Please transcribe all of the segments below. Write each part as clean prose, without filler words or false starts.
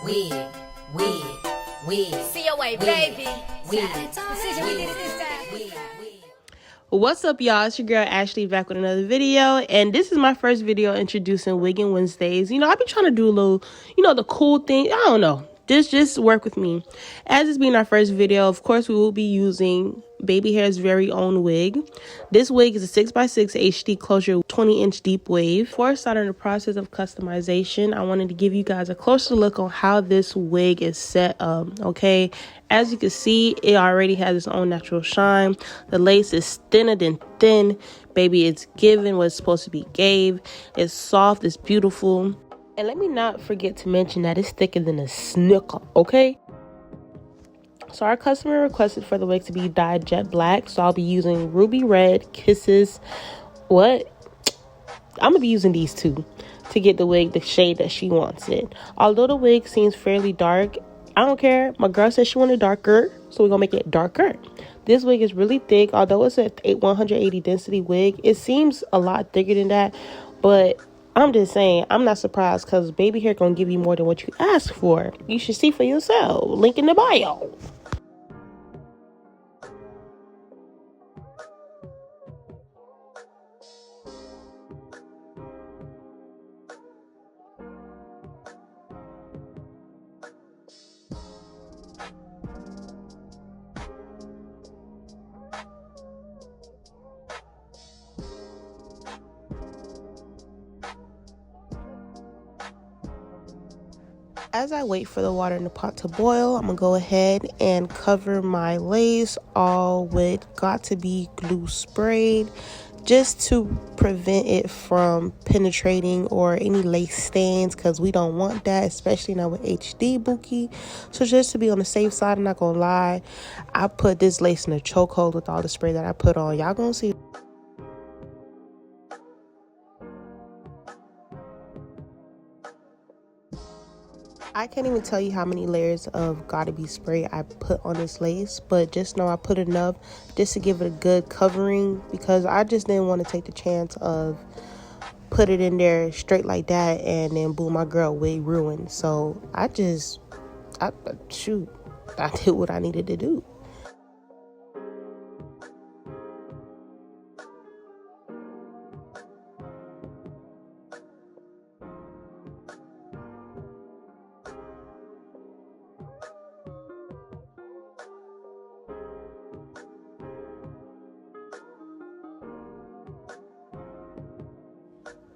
Wig, wig, wig. See your way, baby. Wig, Decision we did it this time. wig. What's up, y'all? It's your girl Ashley back with another video, and this is my first video introducing Wig'n Wednesdays. You know, I've been trying to do a little, the cool thing. I don't know. Just work with me. As this being our first video, of course, we will be using BaybeeHair's very own wig. This wig is a 6x6 HD closure 20-inch deep wave. Before starting the process of customization, I wanted to give you guys a closer look on how this wig is set up, okay? As you can see, it already has its own natural shine. The lace is thinner than thin. Baby, it's giving what it's supposed to be gave. It's soft, it's beautiful. And let me not forget to mention that it's thicker than a snicker, okay? So our customer requested for the wig to be dyed jet black. So I'll be using Ruby Red, Kisses. I'm going to be using these two to get the wig the shade that she wants it. Although the wig seems fairly dark, I don't care. My girl said she wanted darker, so we're going to make it darker. This wig is really thick. Although it's a 180 density wig, it seems a lot thicker than that. But I'm just saying, I'm not surprised because BaybeeHair going to give you more than what you ask for. You should see for yourself. Link in the bio. As I wait for the water in the pot to boil, I'm going to go ahead and cover my lace all with got to be glue sprayed just to prevent it from penetrating or any lace stains, because we don't want that, especially now with HD Bookie. So just to be on the safe side, I'm not going to lie, I put this lace in a chokehold with all the spray that I put on. Y'all going to see. I can't even tell you how many layers of gotta be spray I put on this lace, but just know I put enough just to give it a good covering, because I just didn't want to take the chance of put it in there straight like that and then boom, my girl wig ruined. So I did what I needed to do.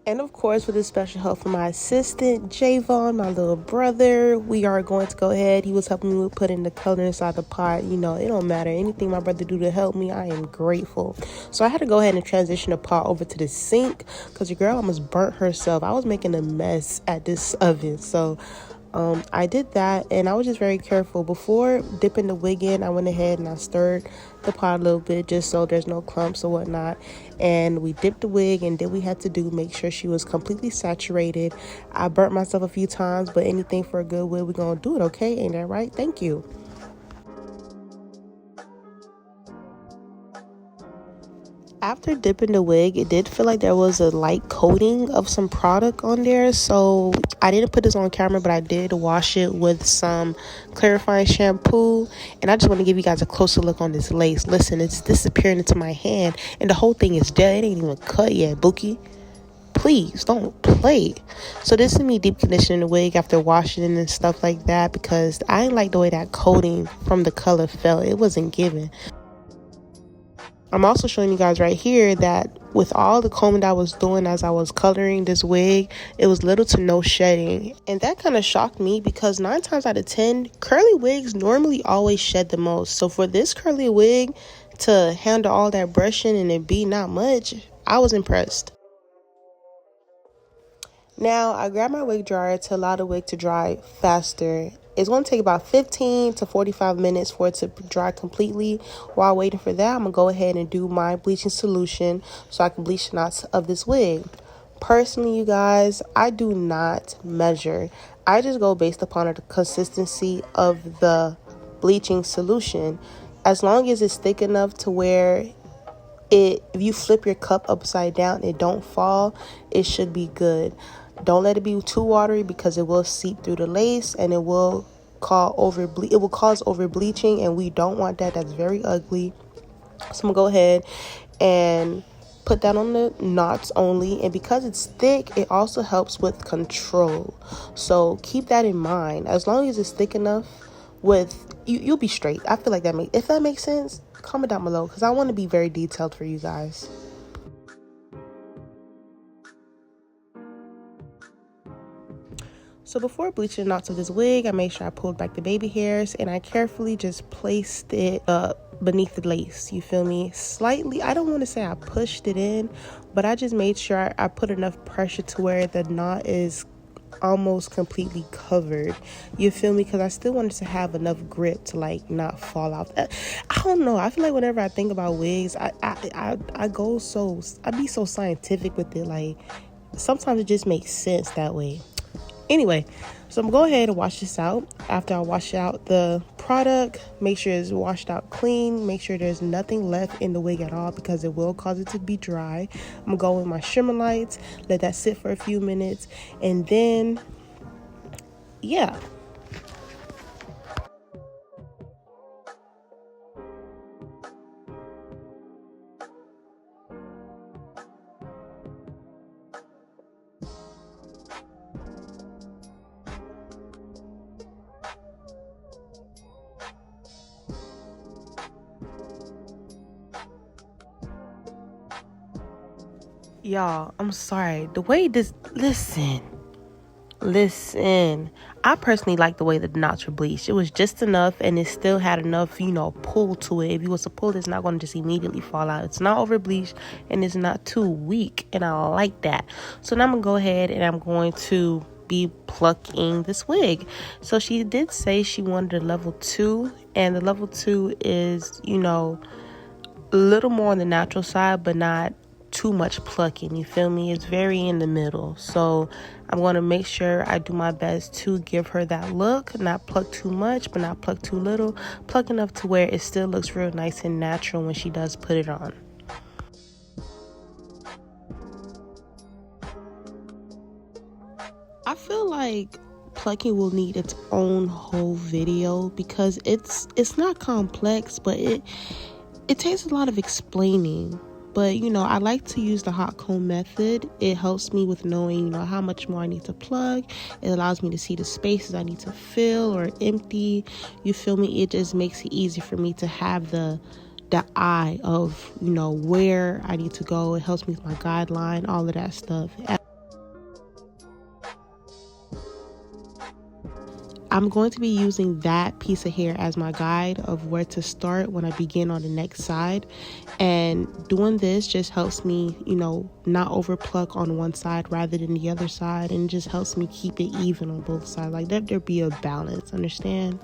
And of course, with the special help from my assistant, Javon, my little brother, we are going to go ahead. He was helping me with putting the color inside the pot. You know, it don't matter. Anything my brother do to help me, I am grateful. So I had to go ahead and transition the pot over to the sink because your girl almost burnt herself. I was making a mess at this oven. So I did that, and I was just very careful. Before dipping the wig in, I went ahead and I stirred the pot a little bit just so there's no clumps or whatnot. And we dipped the wig, and then we had to make sure she was completely saturated. I burnt myself a few times, but anything for a good wig, we're gonna do it, okay? Ain't that right? Thank you. After dipping the wig, it did feel like there was a light coating of some product on there. So I didn't put this on camera, but I did wash it with some clarifying shampoo. And I just want to give you guys a closer look on this lace. Listen, it's disappearing into my hand, and the whole thing is dead. It ain't even cut yet, Bookie. Please don't play. So this is me deep conditioning the wig after washing it and stuff like that, because I didn't like the way that coating from the color felt. It wasn't giving. I'm also showing you guys right here that with all the combing that I was doing as I was coloring this wig, it was little to no shedding. And that kind of shocked me because 9 times out of 10, curly wigs normally always shed the most. So for this curly wig to handle all that brushing and it be not much, I was impressed. Now, I grabbed my wig dryer to allow the wig to dry faster. It's going to take about 15 to 45 minutes for it to dry completely. While waiting for that, I'm going to go ahead and do my bleaching solution so I can bleach the knots of this wig. Personally, you guys, I do not measure. I just go based upon the consistency of the bleaching solution. As long as it's thick enough to where if you flip your cup upside down, it don't fall, it should be good. Don't let it be too watery because it will seep through the lace and it will cause over bleaching, and we don't want that. That's very ugly. So I'm gonna go ahead and put that on the knots only, and because it's thick, it also helps with control. So keep that in mind. As long as it's thick enough, you'll be straight. I feel like if that makes sense, comment down below because I want to be very detailed for you guys. So before bleaching the knots of this wig, I made sure I pulled back the baby hairs and I carefully just placed it beneath the lace. You feel me? Slightly, I don't want to say I pushed it in, but I just made sure I put enough pressure to where the knot is almost completely covered. You feel me? Because I still wanted to have enough grip to like not fall out. I don't know. I feel like whenever I think about wigs, I be so scientific with it. Like sometimes it just makes sense that way. Anyway, so I'm gonna go ahead and wash this out. After I wash out the product, make sure it's washed out clean. Make sure there's nothing left in the wig at all because it will cause it to be dry. I'm gonna go with my shimmer lights, let that sit for a few minutes, and then, yeah. Y'all, I'm sorry. The way this, listen. I personally like the way the knots were bleached. It was just enough and it still had enough, pull to it. If you was to pull, it's not going to just immediately fall out. It's not over bleached and it's not too weak, and I like that. So now I'm going to go ahead and I'm going to be plucking this wig. So she did say she wanted a level 2, and the level 2 is, a little more on the natural side, but not too much plucking. You feel me? It's very in the middle. So I'm going to make sure I do my best to give her that look, not pluck too much but not pluck too little, pluck enough to where it still looks real nice and natural when she does put it on. I feel like plucking will need its own whole video because it's not complex, but it takes a lot of explaining. But, I like to use the hot comb method. It helps me with knowing, how much more I need to plug. It allows me to see the spaces I need to fill or empty. You feel me? It just makes it easy for me to have the eye of, where I need to go. It helps me with my guideline, all of that stuff. I'm going to be using that piece of hair as my guide of where to start when I begin on the next side. And doing this just helps me, not over pluck on one side rather than the other side. And just helps me keep it even on both sides. Like there be a balance, understand?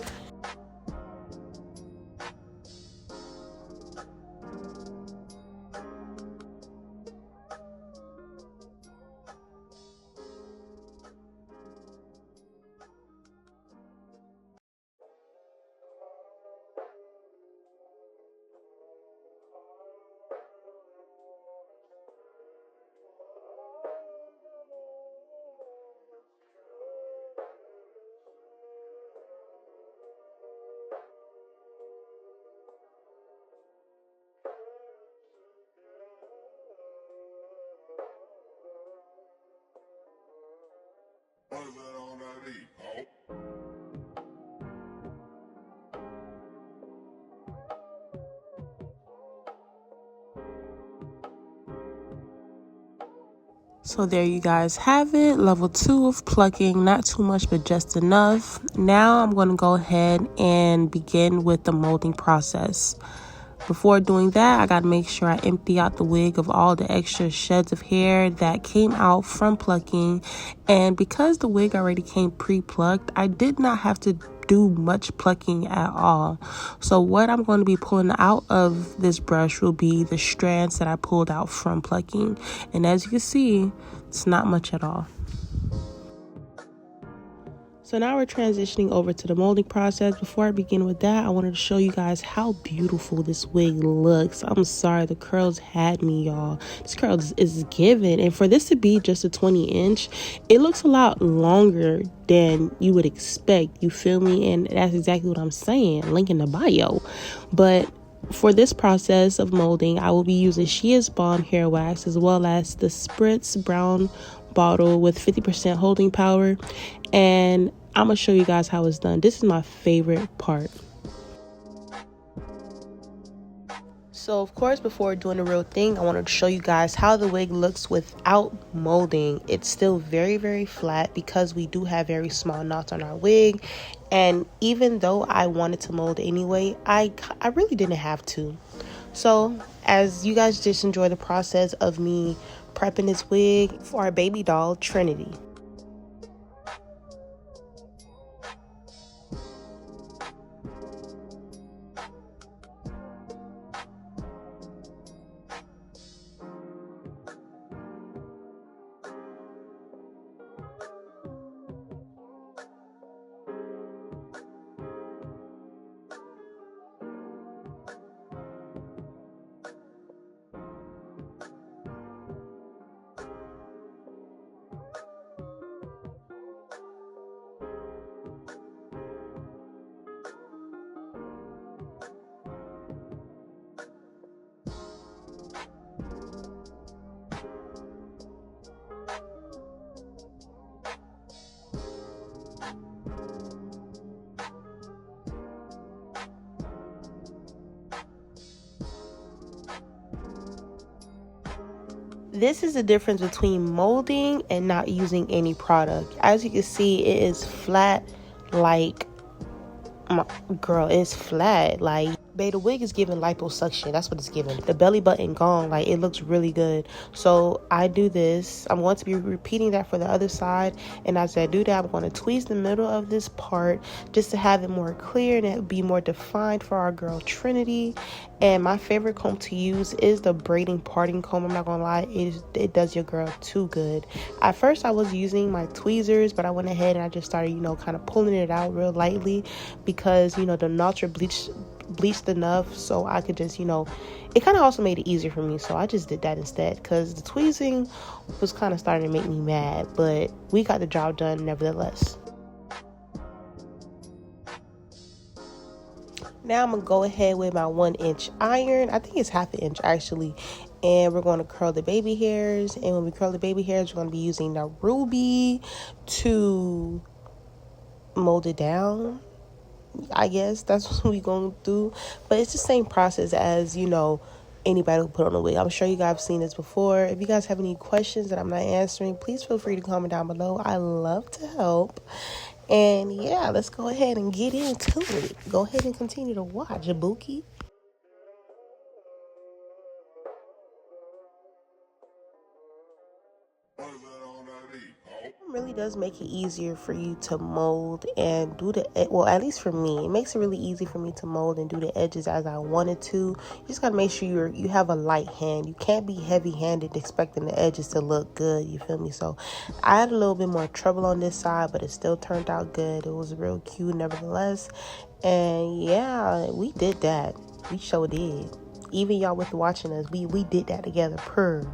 So there you guys have it, level 2 of plucking, not too much but just enough. Now I'm going to go ahead and begin with the molding process. Before doing that, I got to make sure I empty out the wig of all the extra sheds of hair that came out from plucking. And because the wig already came pre-plucked, I did not have to do much plucking at all. So what I'm going to be pulling out of this brush will be the strands that I pulled out from plucking. And as you can see, it's not much at all. So now we're transitioning over to the molding process. Before I begin with that, I wanted to show you guys how beautiful this wig looks. I'm sorry, the curls had me, y'all. This curl is given. And for this to be just a 20-inch, it looks a lot longer than you would expect. You feel me? And that's exactly what I'm saying. Link in the bio. But for this process of molding, I will be using Shea's Balm hair wax as well as the Spritz brown bottle with 50% holding power. And I'm gonna show you guys how it's done. This is my favorite part. So of course, before doing the real thing, I wanted to show you guys how the wig looks without molding. It's still very, very flat because we do have very small knots on our wig. And even though I wanted to mold anyway, I really didn't have to. So as you guys just enjoy the process of me prepping this wig for our baby doll, Trinity. This is the difference between molding and not using any product. As you can see, it is flat like, girl, it's flat. Like, babe, the wig is giving liposuction. That's what it's giving. The belly button gone. Like, it looks really good. So I do this. I'm going to be repeating that for the other side. And as I do that, I'm going to tweeze the middle of this part just to have it more clear and it be more defined for our girl Trinity. And my favorite comb to use is the braiding parting comb. I'm not gonna lie, it does your girl too good. At first I was using my tweezers, but I went ahead and I just started, kind of pulling it out real lightly because, the knots are bleached enough so I could just, it kind of also made it easier for me. So I just did that instead because the tweezing was kind of starting to make me mad, but we got the job done nevertheless. Now I'm going to go ahead with my 1-inch iron. I think it's ½ inch actually. And we're going to curl the baby hairs. And when we curl the baby hairs, we're going to be using the ruby to mold it down. I guess that's what we're going to do. But it's the same process as, anybody who put on a wig. I'm sure you guys have seen this before. If you guys have any questions that I'm not answering, please feel free to comment down below. I love to help. And yeah, let's go ahead and get into it. Go ahead and continue to watch, Jabuki. It really does make it easier for you to mold and do at least for me, it makes it really easy for me to mold and do the edges as I wanted to. You just gotta make sure you have a light hand. You can't be heavy-handed expecting the edges to look good, you feel me? So I had a little bit more trouble on this side, but it still turned out good. It was real cute nevertheless. And yeah, we did that. We sure did. Even y'all with watching us, we did that together. Purr.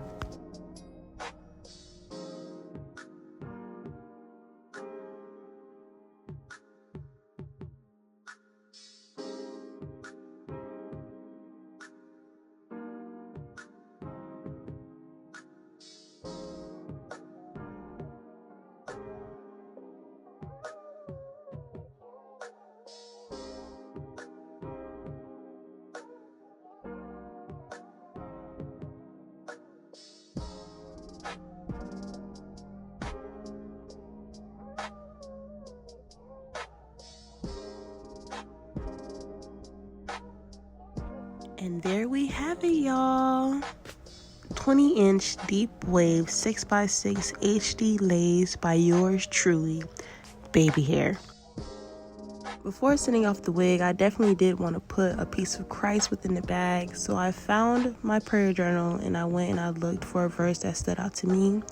And there we have it, y'all. 20-inch deep wave 6x6 HD lace by yours truly, BaybeeHair. Before sending off the wig, I definitely did want to put a piece of Christ within the bag. So I found my prayer journal and I went and I looked for a verse that stood out to me.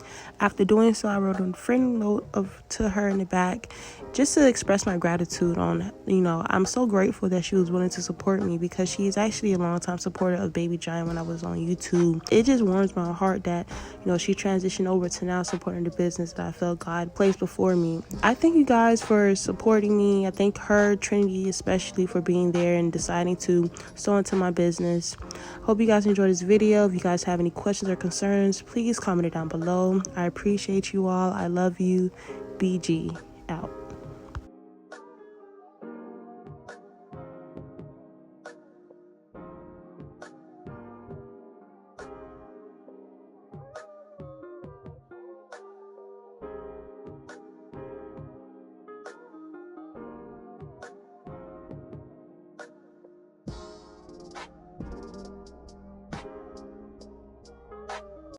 After doing so, I wrote a friend note to her in the back just to express my gratitude on, I'm so grateful that she was willing to support me, because she is actually a longtime supporter of Baby Giant when I was on YouTube. It just warms my heart that, she transitioned over to now supporting the business that I felt God placed before me. I thank you guys for supporting me. I thank her, Trinity especially, for being there and deciding to sow into my business. Hope you guys enjoyed this video. If you guys have any questions or concerns, please comment it down below. I appreciate you all. I love you. BG out.